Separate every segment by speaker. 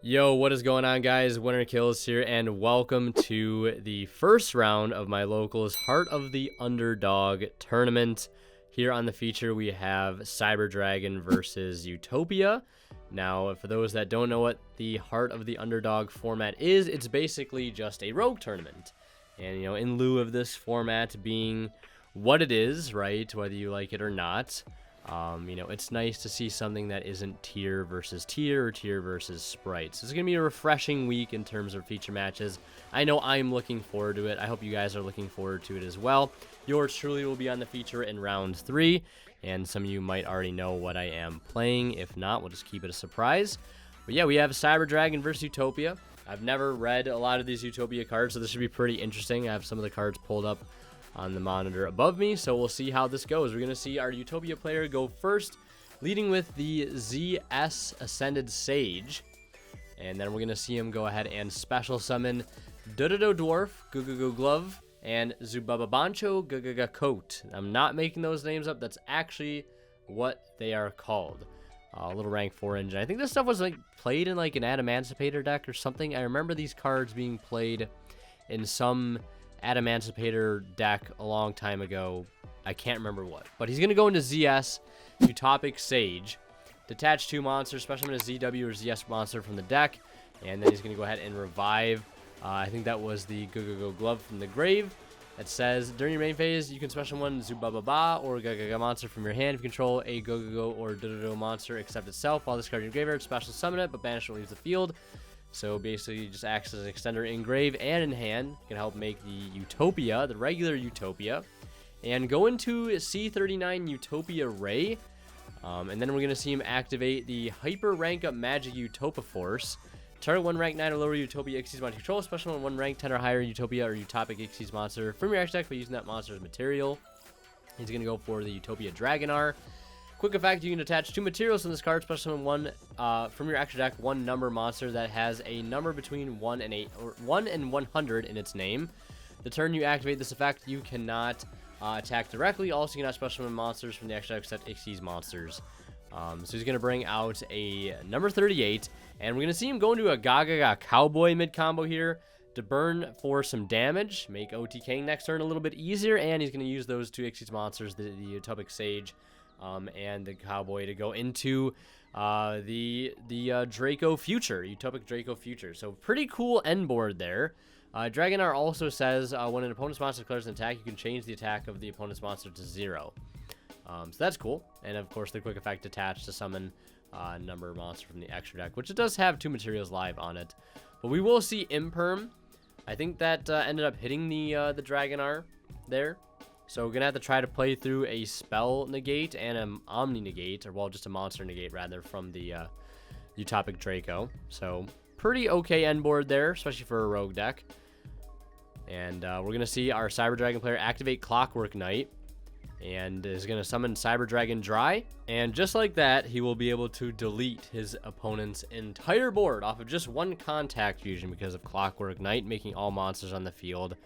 Speaker 1: Yo, what is going on, guys? Winner Kills here, and welcome to the first round of my locals Heart of the Underdog tournament. Here on the feature, we have Cyber Dragon versus Utopia. Now, for those that don't know what the Heart of the Underdog format is, it's basically just a rogue tournament. And, in lieu of this format being what it is, right, whether you like it or not, it's nice to see something that isn't tier versus tier or tier versus Spright. So it's going to be a refreshing week in terms of feature matches. I know I'm looking forward to it. I hope you guys are looking forward to it as well. Yours truly will be on the feature in round 3, and some of you might already know what I am playing. If not, we'll just keep it a surprise. But yeah, we have Cyber Dragon versus Utopia. I've never read a lot of these Utopia cards, so this should be pretty interesting. I have some of the cards pulled up on the monitor above me, so we'll see how this goes. We're going to see our Utopia player go first, leading with the ZS Ascended Sage, and then we're going to see him go ahead and special summon Dododo Dwarf, Gugugu Glove, and Zubababancho Gugaga Coat. I'm not making those names up. That's actually what they are called. A little rank 4 engine. I think this stuff was played in an Adamantipator deck or something. I remember these cards being played in some Adamantipator deck a long time ago. I can't remember what. But he's going to go into ZS, Utopic Sage, detach 2 monsters, special summon a ZW or ZS monster from the deck, and then he's going to go ahead and revive. I think that was the Gugugo Glove from the grave. It says, during your main phase, you can special one Zubababa or Gagaga monster from your hand. If you control a Gogogo or Dododo monster except itself, while this card in your graveyard, special summon it, but banish it leaves the field. So basically, it just acts as an extender in grave and in hand. Can help make the Utopia, the regular Utopia, and go into C39 Utopia Ray. And then we're going to see him activate the Hyper Rank Up Magic Utopia Force. Target 1 rank 9 or lower Utopia Xyz monster control, special on 1 rank 10 or higher Utopia or Utopic Xyz monster from your action deck by using that monster's material. He's going to go for the Utopia Dragonar. Quick effect, you can attach 2 materials from this card, special summon 1 from your extra deck, 1 number monster that has a number between 1 and 8 or 1 and 100 in its name. The turn you activate this effect, you cannot attack directly. Also, you cannot special summon monsters from the extra deck except Xyz monsters. So he's going to bring out a number 38, and we're going to see him go into a Gagaga Cowboy mid-combo here to burn for some damage, make OTKing next turn a little bit easier, and he's going to use those 2 Xyz monsters, the Utopic Sage and the Cowboy, to go into the Draco Future, Utopic Draco Future. So pretty cool end board there. Dragonar also says when an opponent's monster declares an attack, you can change the attack of the opponent's monster to 0. So that's cool. And of course, the quick effect attached to summon number monster from the extra deck, which it does have 2 materials live on it. But we will see Imperm. I think that ended up hitting the Dragonar there. So we're going to have to try to play through a spell negate and an omni negate, or well, just a monster negate rather, from the Utopic Draco. So pretty okay end board there, especially for a rogue deck. And we're going to see our Cyber Dragon player activate Clockwork Knight, and is going to summon Cyber Dragon Dry. And just like that, he will be able to delete his opponent's entire board off of just 1 contact fusion because of Clockwork Knight, making all monsters on the field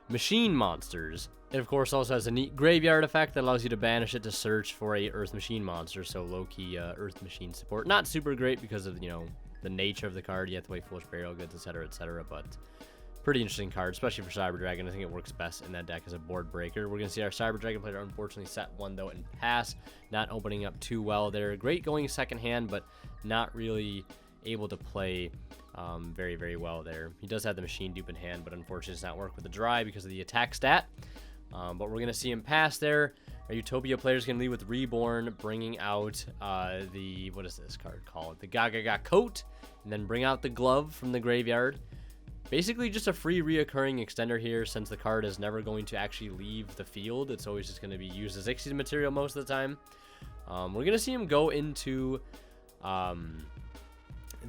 Speaker 1: machine monsters. It of course also has a neat graveyard effect that allows you to banish it to search for a Earth Machine monster, so low-key Earth Machine support. Not super great because of, the nature of the card. You have to wait Foolish Burial Goods, etc., but pretty interesting card, especially for Cyber Dragon. I think it works best in that deck as a board breaker. We're going to see our Cyber Dragon player unfortunately set 1, though, and pass. Not opening up too well there. Great going second hand, but not really able to play very, very well there. He does have the machine dupe in hand, but unfortunately does not work with the dry because of the attack stat. But we're going to see him pass there. Our Utopia player is going to lead with Reborn, bringing out what is this card called? The Gagaga Coat, and then bring out the Glove from the graveyard. Basically just a free reoccurring extender here, since the card is never going to actually leave the field. It's always just going to be used as Xyz material most of the time. We're going to see him go into the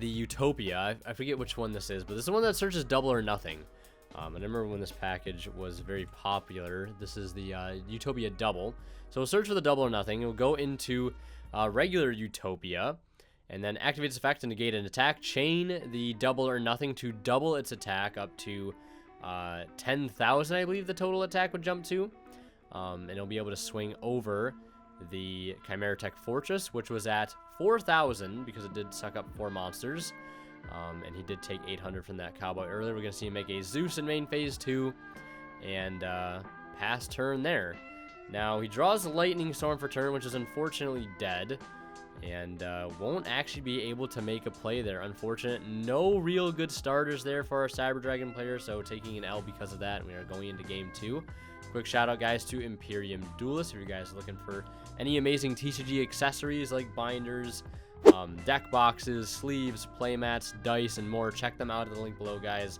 Speaker 1: Utopia. I forget which one this is, but this is the one that searches double or nothing. I remember when this package was very popular. This is the Utopia Double. So we'll search for the double or nothing. We'll go into regular Utopia, and then activate its effect to negate an attack. Chain the double or nothing to double its attack up to 10,000, I believe the total attack would jump to. And it'll be able to swing over the Chimera Tech Fortress, which was at 4,000 because it did suck up 4 monsters. And he did take 800 from that Cowboy earlier. We're going to see him make a Zeus in main phase 2 and pass turn there. Now, he draws a Lightning Storm for turn, which is unfortunately dead, and won't actually be able to make a play there. Unfortunate. No real good starters there for our Cyber Dragon player, so taking an L because of that, and we are going into game 2. Quick shout out, guys, to Imperium Duelist. If you guys are looking for any amazing TCG accessories like binders, deck boxes, sleeves, playmats, dice, and more, check them out at the link below, guys.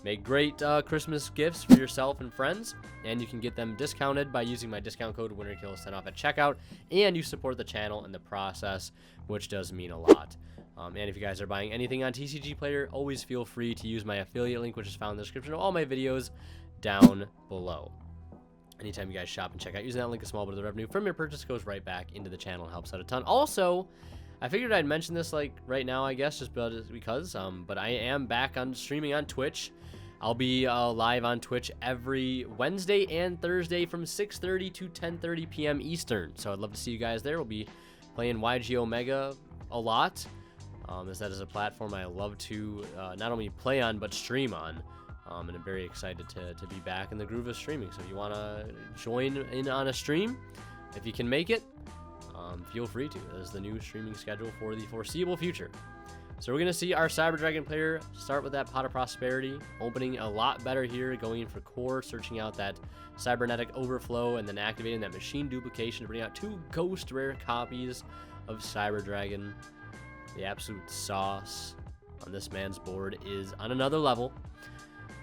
Speaker 1: Make great Christmas gifts for yourself and friends, and you can get them discounted by using my discount code WinnerKills10 off at checkout, and you support the channel in the process, which does mean a lot. And if you guys are buying anything on TCG Player, always feel free to use my affiliate link, which is found in the description of all my videos down below. Anytime you guys shop and check out using that link, a small bit of the revenue from your purchase goes right back into the channel and helps out a ton. Also, I figured I'd mention this like right now, I guess, just because, but I am back on streaming on Twitch. I'll be live on Twitch every Wednesday and Thursday from 6:30 to 10:30 p.m. Eastern. So I'd love to see you guys there. We'll be playing YG Omega a lot, as that is a platform I love to not only play on but stream on. And I'm very excited to be back in the groove of streaming. So if you want to join in on a stream, if you can make it, feel free to. That is the new streaming schedule for the foreseeable future. So we're going to see our Cyber Dragon player start with that Pot of Prosperity, opening a lot better here, going in for core, searching out that Cybernetic Overflow, and then activating that Machine Duplication to bring out 2 ghost rare copies of Cyber Dragon. The absolute sauce on this man's board is on another level.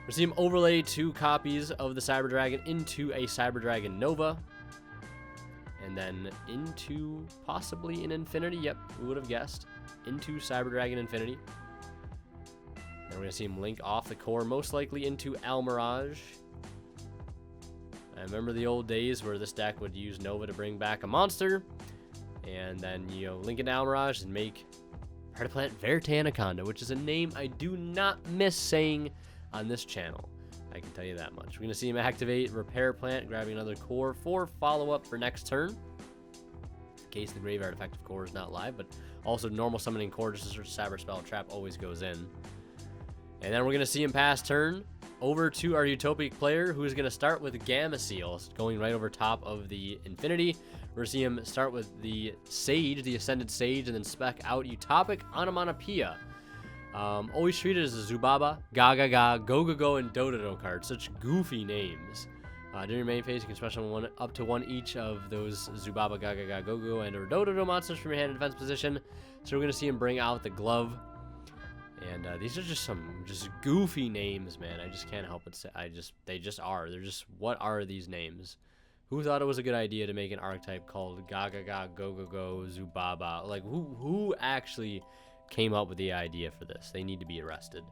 Speaker 1: We're seeing him overlay 2 copies of the Cyber Dragon into a Cyber Dragon Nova, and then into possibly an Infinity. Yep, we would have guessed. Into Cyber Dragon Infinity. And we're going to see him link off the core, most likely into Almirage. I remember the old days where this deck would use Nova to bring back a monster, and then, you know, link into Almirage and make Artiplant Verte Anaconda, which is a name I do not miss saying on this channel. I can tell you that much. We're going to see him activate Repair Plant, grabbing another core for follow-up for next turn, in case the Graveyard effective core is not live, but also normal summoning core, just a search Cyber Spell Trap always goes in. And then we're going to see him pass turn over to our Utopia player, who is going to start with Gamma Seal, going right over top of the Infinity. We're going to see him start with the Sage, the Ascended Sage, and then spec out Utopic Onomatopoeia. Always treated as a Zubaba, Gaga, Go, and Dododo cards. Such goofy names. During your main phase, you can special up to 1 each of those Zubaba, Gaga, Go, and or Dododo monsters from your hand in defense position. So we're going to see him bring out the Glove. And these are just some goofy names, man. I just can't help but say, they just are. They're just, what are these names? Who thought it was a good idea to make an archetype called Gaga, Go, Zubaba? Like, who actually came up with the idea for this? They need to be arrested.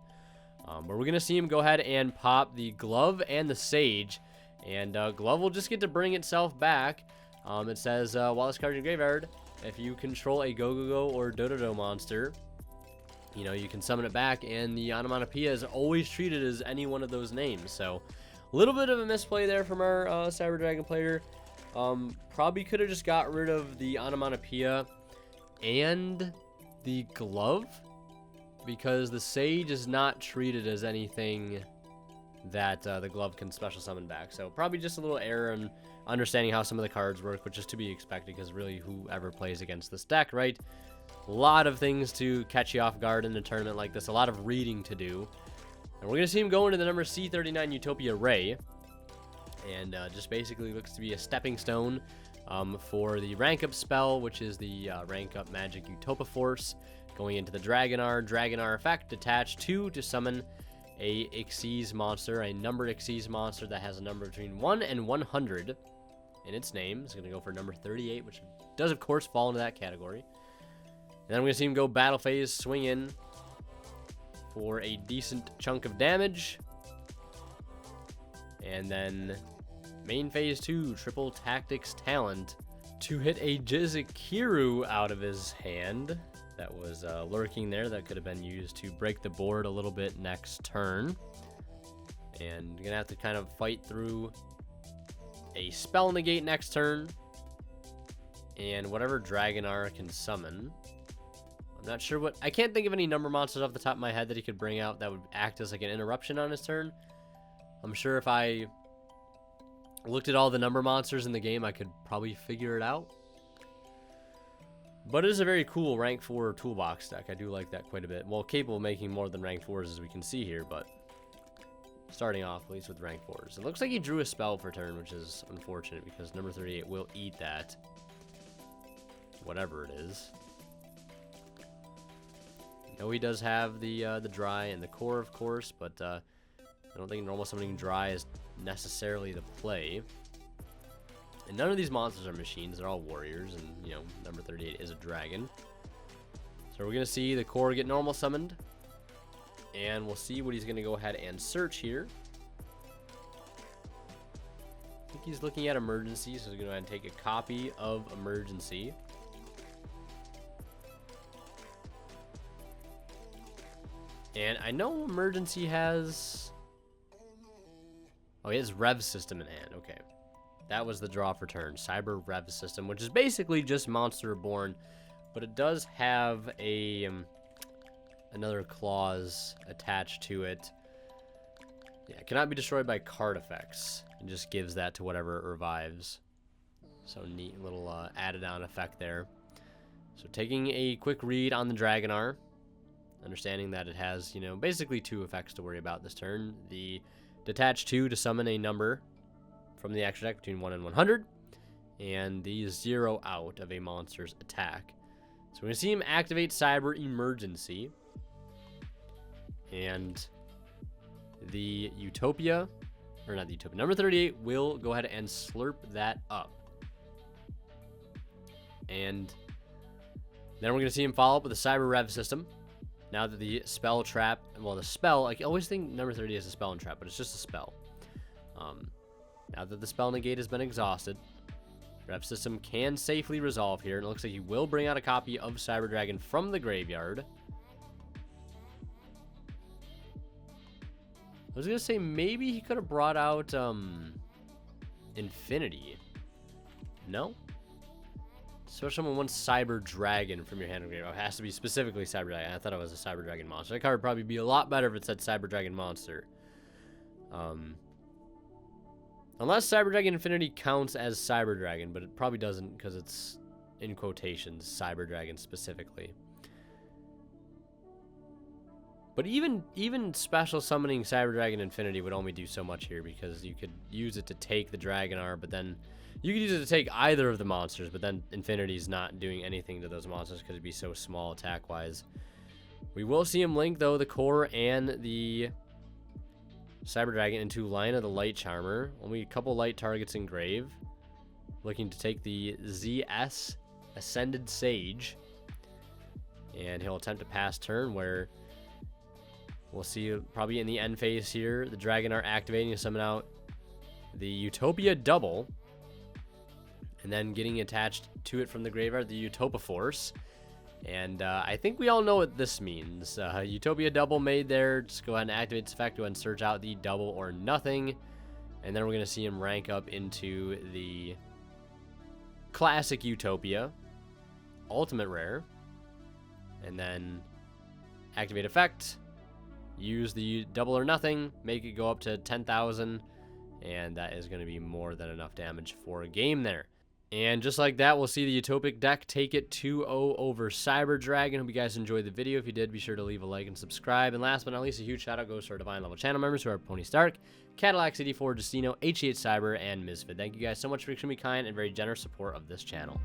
Speaker 1: But we're going to see him go ahead and pop the Glove and the Sage. And Glove will just get to bring itself back. It says, while this card in your graveyard, if you control a Go or Dododo monster, you know, you can summon it back, and the onomatopoeia is always treated as any one of those names. So, a little bit of a misplay there from our Cyber Dragon player. Probably could have just got rid of the onomatopoeia and the Glove, because the Sage is not treated as anything that the Glove can special summon back. So probably just a little error in understanding how some of the cards work, which is to be expected, because really whoever plays against this deck, right? A lot of things to catch you off guard in a tournament like this, a lot of reading to do. And we're going to see him go into the number C39 Utopia Ray, and just basically looks to be a stepping stone for the rank up spell, which is the rank up magic Utopia Force, going into the Dragonar effect, attach 2 to summon a Xyz monster, a numbered Xyz monster that has a number between 1 and 100 in its name. It's going to go for number 38, which does, of course, fall into that category. And then I'm going to see him go battle phase, swing in for a decent chunk of damage. And then main phase 2, triple tactics talent to hit a Jizukiru out of his hand. That was lurking there. That could have been used to break the board a little bit next turn. And you're going to have to kind of fight through a spell negate next turn. And whatever Dragonar can summon. I'm not sure what... I can't think of any number monsters off the top of my head that he could bring out that would act as like an interruption on his turn. I'm sure if I looked at all the number monsters in the game, I could probably figure it out. But it is a very cool rank 4 toolbox deck. I do like that quite a bit. Well, capable of making more than rank 4s as we can see here, but starting off at least with rank 4s. It looks like he drew a spell for turn, which is unfortunate because number 38 will eat that. Whatever it is. I know he does have the dry and the core, of course, but I don't think normal summoning dry is necessarily the play. And none of these monsters are machines. They're all warriors, and, you know, number 38 is a dragon. So we're going to see the core get normal summoned. And we'll see what he's going to go ahead and search here. I think he's looking at emergency, so he's going to go ahead and take a copy of emergency. And I know emergency has... Oh, he has Rev System in hand. Okay. That was the draw for turn. Cyber Rev System, which is basically just Monster Reborn. But it does have a... another clause attached to it. Yeah, it cannot be destroyed by card effects. It just gives that to whatever it revives. So neat little added on effect there. So taking a quick read on the Dragonar. Understanding that it has, you know, basically 2 effects to worry about this turn. The detach 2 to summon a number from the extra deck between 1 and 100. And the 0 out of a monster's attack. So we're going to see him activate Cyber Emergency. And the Utopia, or not the Utopia, number 38 will go ahead and slurp that up. And then we're going to see him follow up with a Cyber Rev System. Now that the spell trap, well, the spell, I always think number 30 is a spell and trap, but it's just a spell. Now that the spell negate has been exhausted, Rev System can safely resolve here, and it looks like he will bring out a copy of Cyber Dragon from the graveyard. I was going to say maybe he could have brought out Infinity. No? Search someone wants Cyber Dragon from your hand. It has to be specifically Cyber Dragon. I thought it was a Cyber Dragon monster. That card would probably be a lot better if it said Cyber Dragon monster. Unless Cyber Dragon Infinity counts as Cyber Dragon, but it probably doesn't because it's in quotations Cyber Dragon specifically. But even special summoning Cyber Dragon Infinity would only do so much here because you could use it to take the Dragonar, but then you could use it to take either of the monsters, but then Infinity's not doing anything to those monsters because it'd be so small attack-wise. We will see him link, though, the core and the Cyber Dragon into Line of the Light Charmer. Only a couple light targets in grave. Looking to take the ZS Ascended Sage. And he'll attempt to pass turn where we'll see probably in the end phase here, the Dragonar activating to summon out the Utopia double. And then getting attached to it from the graveyard, the Utopia Force. And I think we all know what this means. Utopia double made there. Just go ahead and activate its effect. Go ahead and search out the double or nothing. And then we're going to see him rank up into the classic Utopia. Ultimate rare. And then activate effect. Use the double or nothing. Make it go up to 10,000. And that is going to be more than enough damage for a game there. And just like that, we'll see the Utopic deck take it 2-0 over Cyber Dragon. Hope you guys enjoyed the video. If you did, be sure to leave a like and subscribe. And last but not least, a huge shout out goes to our Divine Level channel members who are Pony Stark, Cadillac 84, Justino, HH Cyber, and Misfit. Thank you guys so much for extremely kind and very generous support of this channel.